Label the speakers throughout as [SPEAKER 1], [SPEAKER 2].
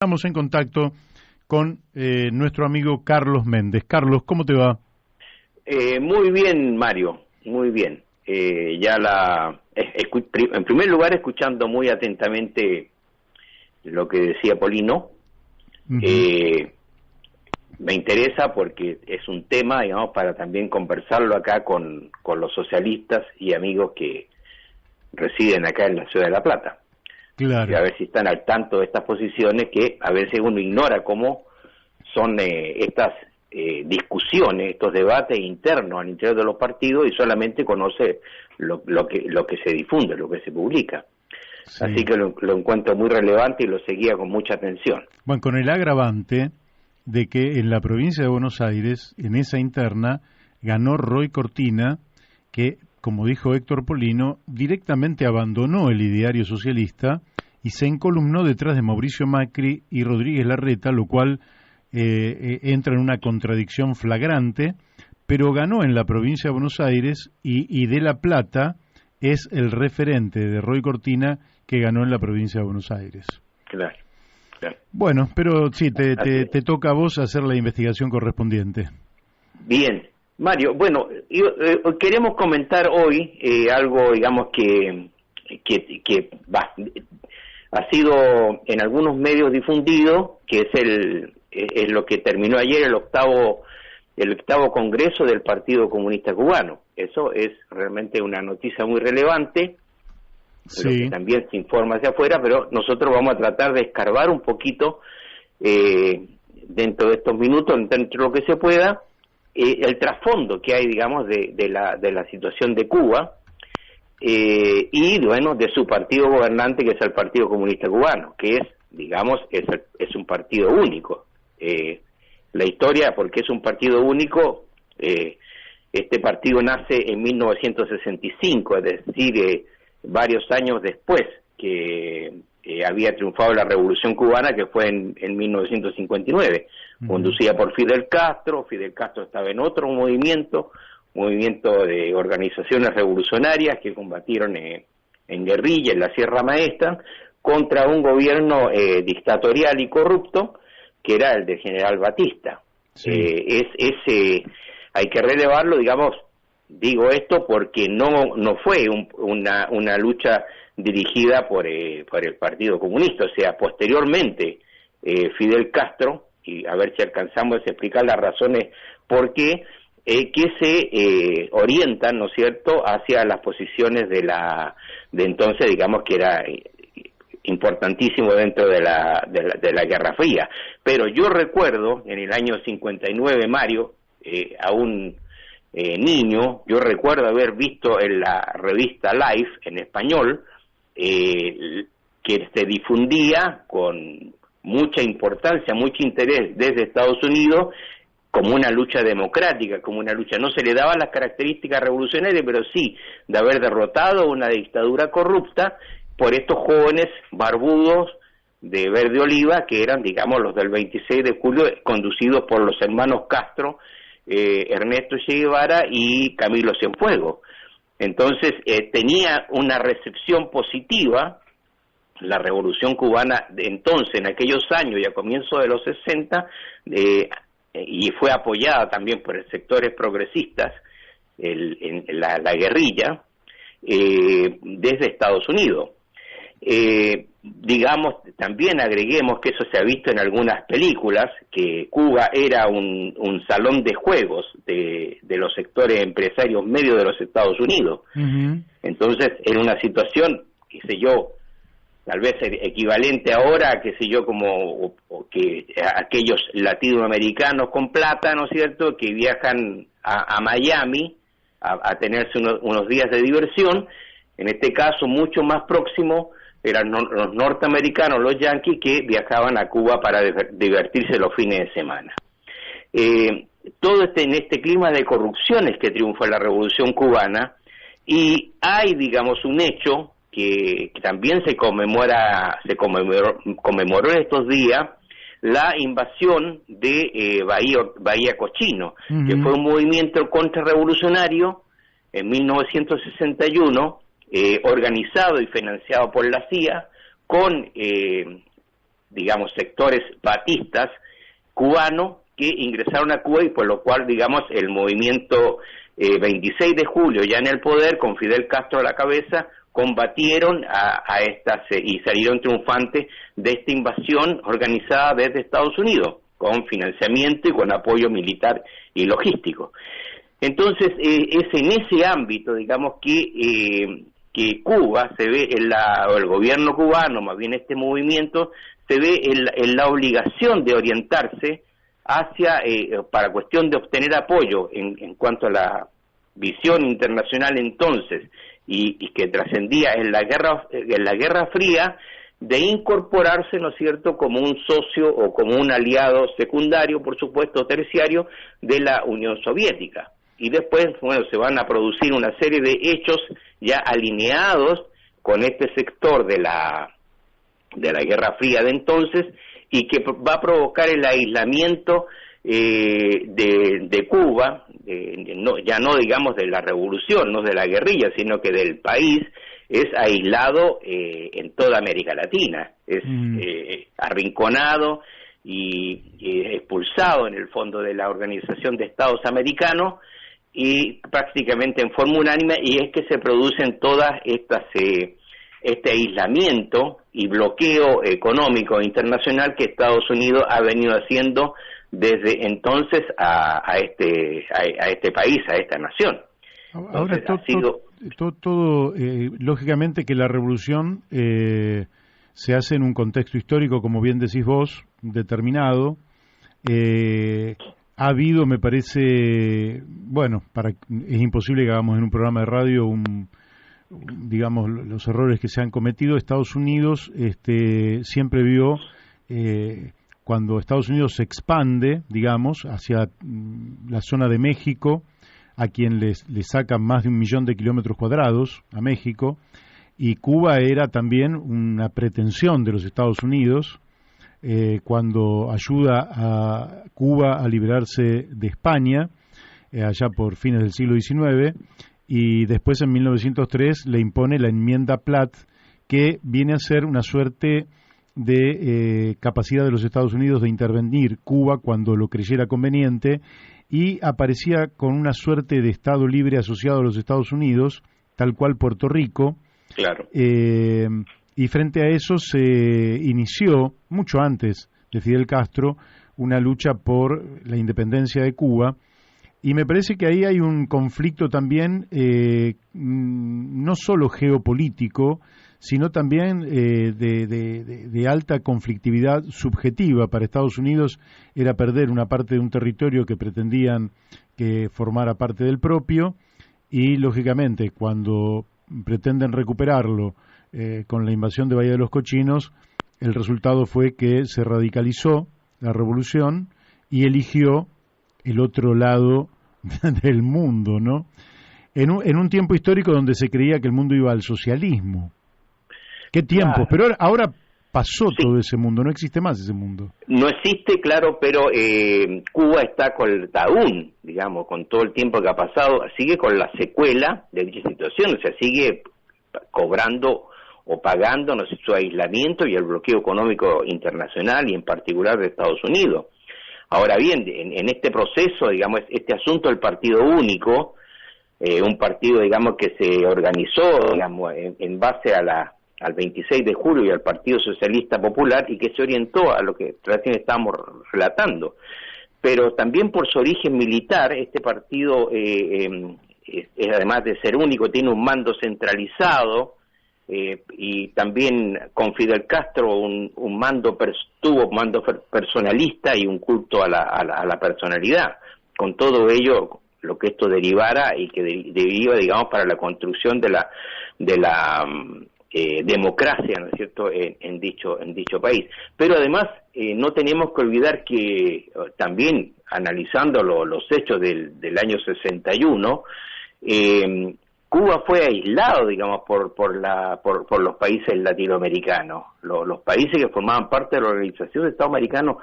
[SPEAKER 1] Estamos en contacto con nuestro amigo Carlos Méndez. Carlos, ¿cómo te va?
[SPEAKER 2] Muy bien, Mario, muy bien. En primer lugar, escuchando muy atentamente lo que decía Polino. Me interesa porque es un tema, digamos, para también conversarlo acá con los socialistas y amigos que residen acá en la ciudad de La Plata.
[SPEAKER 1] Claro.
[SPEAKER 2] Y a ver si están al tanto de estas posiciones que a veces uno ignora cómo son estas discusiones, estos debates internos al interior de los partidos y solamente conoce lo que se difunde, lo que se publica. Sí. Así que lo encuentro muy relevante y lo seguía con mucha atención.
[SPEAKER 1] Bueno, con el agravante de que en la provincia de Buenos Aires, en esa interna, ganó Roy Cortina, que, como dijo Héctor Polino, directamente abandonó el ideario socialista y se encolumnó detrás de Mauricio Macri y Rodríguez Larreta, lo cual entra en una contradicción flagrante, pero ganó en la provincia de Buenos Aires y de La Plata es el referente de Roy Cortina que ganó en la provincia de Buenos Aires.
[SPEAKER 2] Claro.
[SPEAKER 1] Bueno, pero sí, te toca a vos hacer la investigación correspondiente.
[SPEAKER 2] Bien, Mario, bueno, queremos comentar hoy algo, digamos, que ha sido en algunos medios difundido, que es lo que terminó ayer el octavo Congreso del Partido Comunista Cubano. Eso es realmente una noticia muy relevante, sí, lo que también se informa hacia afuera, pero nosotros vamos a tratar de escarbar un poquito dentro de estos minutos, dentro de lo que se pueda, el trasfondo que hay, digamos, de la situación de Cuba, y bueno, de su partido gobernante, que es el Partido Comunista Cubano, que es, digamos, es un partido único. La historia, porque es un partido único, este partido nace en 1965, es decir, varios años después que había triunfado la Revolución Cubana, que fue en 1959, conducida por Fidel Castro. Fidel Castro estaba en otro movimiento de organizaciones revolucionarias que combatieron en guerrilla en la Sierra Maestra contra un gobierno dictatorial y corrupto que era el de General Batista. Sí. Hay que relevarlo, digamos, digo esto porque no fue una lucha dirigida por el Partido Comunista, o sea, posteriormente Fidel Castro, y a ver si alcanzamos a explicar las razones por qué, que se orientan, ¿no es cierto?, hacia las posiciones de entonces, digamos, que era importantísimo dentro de la Guerra Fría. Pero yo recuerdo, en el año 59, Mario, a un niño, yo recuerdo haber visto en la revista Life, en español, que se difundía con mucha importancia, mucho interés desde Estados Unidos, como una lucha democrática, como una lucha, no se le daban las características revolucionarias, pero sí de haber derrotado una dictadura corrupta por estos jóvenes barbudos de verde oliva, que eran, digamos, los del 26 de julio, conducidos por los hermanos Castro, Ernesto Che Guevara y Camilo Cienfuegos. Entonces, tenía una recepción positiva la Revolución Cubana de entonces, en aquellos años y a comienzos de los 60, y fue apoyada también por sectores progresistas en la guerrilla desde Estados Unidos. Digamos, también agreguemos que eso se ha visto en algunas películas, que Cuba era un salón de juegos de los sectores empresarios medios de los Estados Unidos. Entonces, era una situación, qué sé yo, tal vez equivalente ahora, qué sé yo, como que aquellos latinoamericanos con plata, ¿no es cierto?, que viajan a Miami a tenerse unos días de diversión. En este caso, mucho más próximo eran los norteamericanos, los yanquis, que viajaban a Cuba para divertirse los fines de semana. Todo en este clima de corrupciones que triunfa la Revolución Cubana, y hay, digamos, un hecho que también se conmemoró en estos días, la invasión de Bahía Cochino, que fue un movimiento contrarrevolucionario en 1961, organizado y financiado por la CIA, con digamos, sectores batistas cubanos que ingresaron a Cuba y por lo cual, digamos, el movimiento 26 de julio ya en el poder, con Fidel Castro a la cabeza, combatieron a estas y salieron triunfantes de esta invasión organizada desde Estados Unidos, con financiamiento y con apoyo militar y logístico. Entonces, es en ese ámbito, digamos, que Cuba se ve, o el gobierno cubano, más bien este movimiento, se ve en la obligación de orientarse hacia, para cuestión de obtener apoyo en cuanto a la visión internacional entonces, y que trascendía en la Guerra Fría, de incorporarse, ¿no es cierto?, como un socio o como un aliado secundario, por supuesto, terciario, de la Unión Soviética. Y después, bueno, se van a producir una serie de hechos ya alineados con este sector de la Guerra Fría de entonces, y que va a provocar el aislamiento de Cuba, ya no digamos de la revolución, no de la guerrilla, sino que del país, es aislado en toda América Latina, es arrinconado y expulsado en el fondo de la Organización de Estados Americanos, y prácticamente en forma unánime, y es que se producen todas estas este aislamiento y bloqueo económico internacional que Estados Unidos ha venido haciendo desde entonces a este país, a esta nación.
[SPEAKER 1] Ahora todo lógicamente que la revolución se hace en un contexto histórico, como bien decís vos, determinado. Ha habido, me parece, bueno, es imposible que hagamos en un programa de radio digamos, los errores que se han cometido. Estados Unidos siempre vio, cuando Estados Unidos se expande, digamos, hacia la zona de México, a quien le sacan más de 1 millón de kilómetros cuadrados a México, y Cuba era también una pretensión de los Estados Unidos, cuando ayuda a Cuba a liberarse de España, allá por fines del siglo XIX, y después en 1903 le impone la enmienda Platt, que viene a ser una suerte de capacidad de los Estados Unidos de intervenir Cuba cuando lo creyera conveniente, y aparecía con una suerte de Estado libre asociado a los Estados Unidos, tal cual Puerto Rico.
[SPEAKER 2] Claro.
[SPEAKER 1] Y frente a eso se inició, mucho antes de Fidel Castro, una lucha por la independencia de Cuba. Y me parece que ahí hay un conflicto también, no solo geopolítico, sino también de alta conflictividad subjetiva. Para Estados Unidos era perder una parte de un territorio que pretendían que formara parte del propio, y lógicamente cuando pretenden recuperarlo con la invasión de Bahía de los Cochinos, el resultado fue que se radicalizó la revolución y eligió el otro lado del mundo, ¿no? En un tiempo histórico donde se creía que el mundo iba al socialismo. ¿Qué tiempos? Claro. Pero ahora pasó todo ese mundo, no existe más ese mundo. No existe, claro, pero Cuba está aún, digamos, con todo el tiempo que ha pasado, sigue con la secuela de dicha situación, o sea, sigue cobrando o pagando, no sé, su aislamiento y el bloqueo económico internacional, y en particular de Estados Unidos. Ahora bien, en este proceso, digamos, este asunto del partido único, un partido, digamos, que se organizó, digamos, en base al 26 de julio y al Partido Socialista Popular, y que se orientó a lo que recién estábamos relatando. Pero también por su origen militar, este partido, además de ser único, tiene un mando centralizado, y también con Fidel Castro tuvo mando personalista y un culto a la personalidad. Con todo ello, lo que esto derivara y que deriva, digamos, para la construcción de la democracia, ¿no es cierto?, en dicho país. Pero además no tenemos que olvidar que también, analizando los hechos del año 61, Cuba fue aislado, digamos, por los países latinoamericanos. Los países que formaban parte de la Organización de Estados Americanos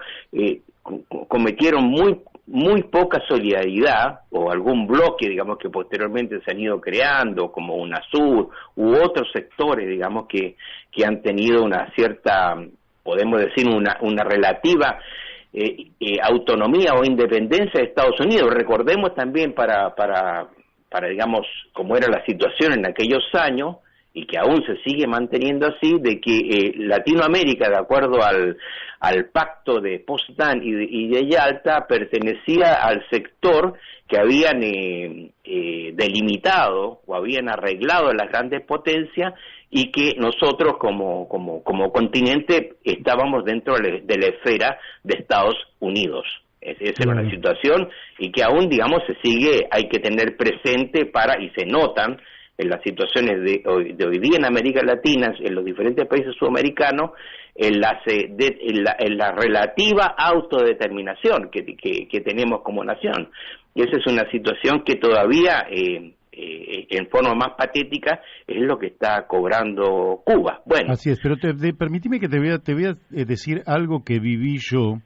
[SPEAKER 1] cometieron muy poca solidaridad, o algún bloque, digamos, que posteriormente se han ido creando, como UNASUR u otros sectores, digamos, que han tenido una cierta
[SPEAKER 2] podemos decir una relativa autonomía o independencia de Estados Unidos. Recordemos también para digamos, cómo era la situación en aquellos años, y que aún se sigue manteniendo así, de que Latinoamérica, de acuerdo al pacto de Potsdam y de Yalta, pertenecía al sector que habían delimitado o habían arreglado las grandes potencias, y que nosotros como continente estábamos dentro de la esfera de Estados Unidos. Esa era una situación, y que aún, digamos, se sigue, hay que tener presente y se notan en las situaciones de hoy día en América Latina, en los diferentes países sudamericanos, en la relativa autodeterminación que tenemos como nación. Y esa es una situación que todavía, en forma más patética, es lo que está cobrando Cuba. Bueno.
[SPEAKER 1] Así es, pero permíteme que te voy a decir algo que viví yo,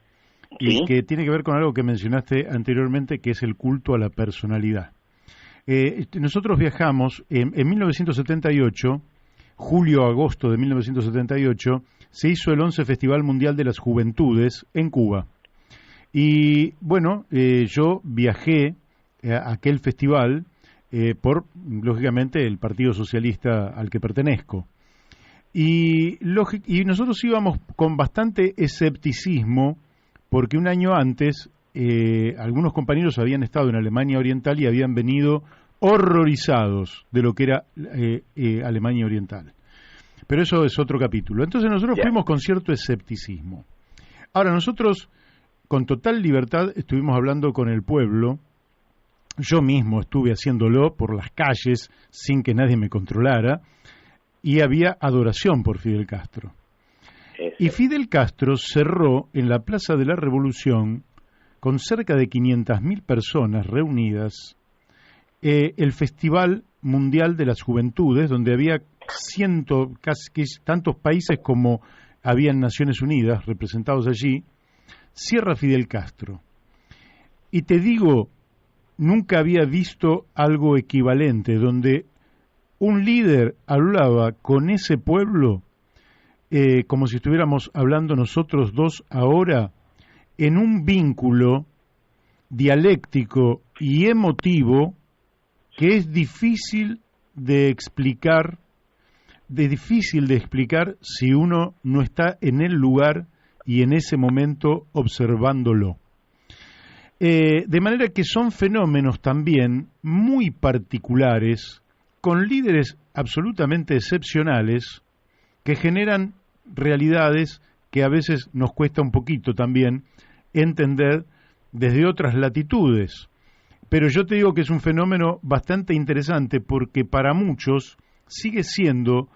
[SPEAKER 1] y
[SPEAKER 2] ¿sí?
[SPEAKER 1] que tiene que ver con algo que mencionaste anteriormente, que es el culto a la personalidad. Nosotros viajamos en 1978, julio-agosto de 1978, se hizo el 11 Festival Mundial de las Juventudes en Cuba. Y bueno, yo viajé a aquel festival por, lógicamente, el Partido Socialista al que pertenezco. Y nosotros íbamos con bastante escepticismo, porque un año antes algunos compañeros habían estado en Alemania Oriental y habían venido horrorizados de lo que era Alemania Oriental. Pero eso es otro capítulo. Entonces nosotros fuimos con cierto escepticismo. Ahora, nosotros con total libertad estuvimos hablando con el pueblo. Yo mismo estuve haciéndolo por las calles sin que nadie me controlara, y había adoración por Fidel Castro. Y Fidel Castro cerró en la Plaza de la Revolución, con cerca de 500.000 personas reunidas, el Festival Mundial de las Juventudes, donde había casi tantos países como habían Naciones Unidas representados allí. Cierra Fidel Castro. Y te digo, nunca había visto algo equivalente, donde un líder hablaba con ese pueblo como si estuviéramos hablando nosotros dos ahora, en un vínculo dialéctico y emotivo que es difícil de explicar si uno no está en el lugar y en ese momento observándolo. De manera que son fenómenos también muy particulares, con líderes absolutamente excepcionales, que generan realidades que a veces nos cuesta un poquito también entender desde otras latitudes. Pero yo te digo que es un fenómeno bastante interesante, porque para muchos sigue siendo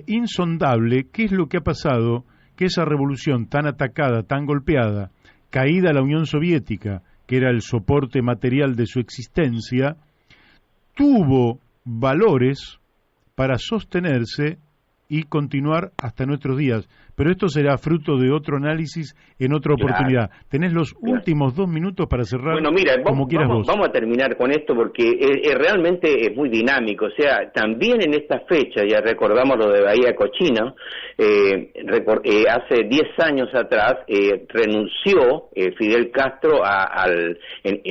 [SPEAKER 1] insondable qué es lo que ha pasado, que esa revolución tan atacada, tan golpeada, caída la Unión Soviética, que era el soporte material de su existencia, tuvo valores para sostenerse y continuar hasta nuestros días. Pero esto será fruto de otro análisis en otra oportunidad. Tenés los últimos 2 minutos para cerrar.
[SPEAKER 2] Bueno, mira,
[SPEAKER 1] como quieras vos.
[SPEAKER 2] Vamos a terminar con esto, porque realmente es muy dinámico. O sea, también en esta fecha, ya recordamos lo de Bahía Cochina, hace 10 años atrás renunció Fidel Castro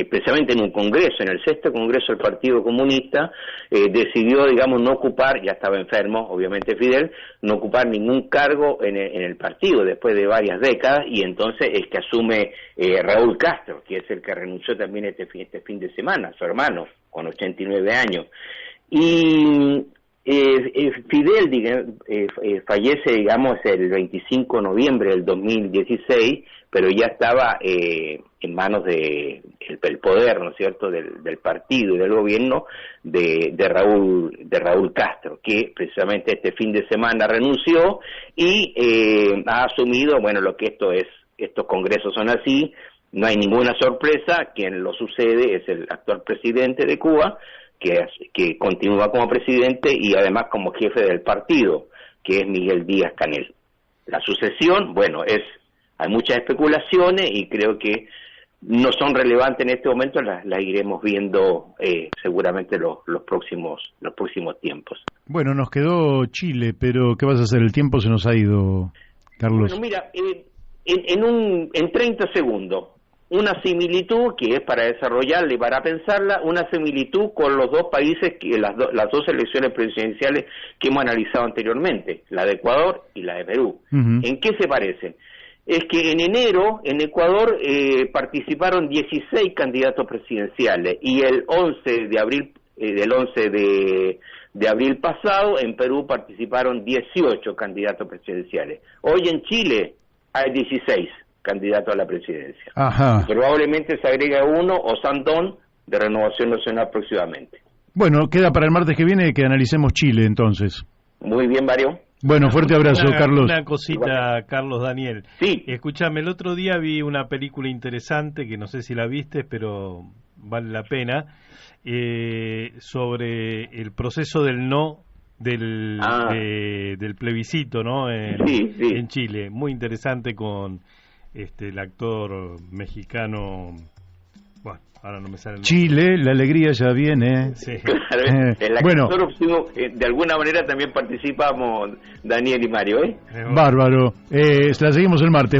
[SPEAKER 2] precisamente en un congreso, en el 6º Congreso del Partido Comunista, decidió, digamos, no ocupar, ya estaba enfermo, obviamente Fidel, no ocupar ningún cargo en el partido después de varias décadas, y entonces es que asume Raúl Castro, que es el que renunció también este fin de semana, su hermano, con 89 años. Y Fidel fallece, digamos, el 25 de noviembre del 2016, pero ya estaba en manos del poder, ¿no es cierto?, del partido y del gobierno de Raúl Castro, que precisamente este fin de semana renunció y ha asumido, bueno, lo que estos congresos son así, no hay ninguna sorpresa, quien lo sucede es el actual presidente de Cuba, que continúa como presidente y además como jefe del partido, que es Miguel Díaz-Canel. La sucesión, bueno, hay muchas especulaciones y creo que no son relevantes en este momento, las iremos viendo seguramente los próximos tiempos.
[SPEAKER 1] Bueno, nos quedó Chile, pero ¿qué vas a hacer? El tiempo se nos ha ido. Carlos.
[SPEAKER 2] Bueno, mira, en 30 segundos, una similitud que es para desarrollarla y para pensarla, una similitud con los dos países, las dos elecciones presidenciales que hemos analizado anteriormente, la de Ecuador y la de Perú. ¿En qué se parecen? Es que en enero en Ecuador participaron 16 candidatos presidenciales y el 11 de abril, del 11 de abril pasado, en Perú participaron 18 candidatos presidenciales. Hoy en Chile hay 16 candidatos a la presidencia.
[SPEAKER 1] Ajá.
[SPEAKER 2] Probablemente se agrega uno o Sandón de Renovación Nacional próximamente.
[SPEAKER 1] Bueno, queda para el martes que viene que analicemos Chile entonces.
[SPEAKER 2] Muy bien, Mario.
[SPEAKER 1] Bueno, fuerte abrazo, Carlos.
[SPEAKER 3] Una cosita, Carlos Daniel.
[SPEAKER 2] Sí.
[SPEAKER 3] Escúchame, el otro día vi una película interesante, que no sé si la viste, pero vale la pena, sobre el proceso del no del plebiscito, ¿no? En Chile. Muy interesante con el actor mexicano... Bueno, ahora no me sale el nombre.
[SPEAKER 1] Chile, la alegría ya viene.
[SPEAKER 2] Sí. Claro, en la
[SPEAKER 1] bueno,
[SPEAKER 2] que nosotros de alguna manera también participamos Daniel y Mario,
[SPEAKER 1] Bárbaro. La seguimos el martes.